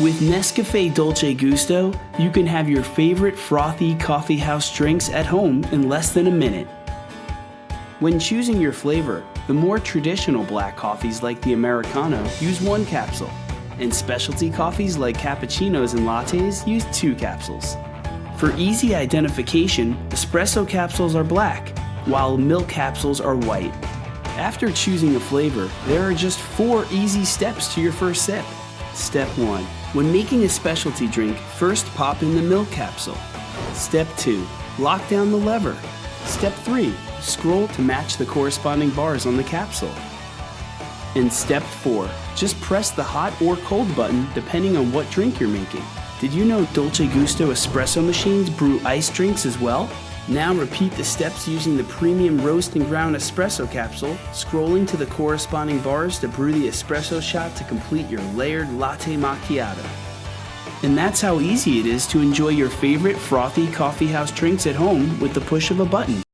With Nescafe Dolce Gusto, you can have your favorite frothy coffee house drinks at home in less than a minute. When choosing your flavor, the more traditional black coffees like the Americano use 1 capsule, and specialty coffees like cappuccinos and lattes use 2 capsules. For easy identification, espresso capsules are black, while milk capsules are white. After choosing a flavor, there are just 4 easy steps to your first sip. Step 1. When making a specialty drink, first pop in the milk capsule. Step 2. Lock down the lever. Step 3. Scroll to match the corresponding bars on the capsule. And step 4. Just press the hot or cold button depending on what drink you're making. Did you know Dolce Gusto espresso machines brew iced drinks as well? Now repeat the steps using the premium roast and ground espresso capsule, scrolling to the corresponding bars to brew the espresso shot to complete your layered latte macchiato. And that's how easy it is to enjoy your favorite frothy coffee house drinks at home with the push of a button.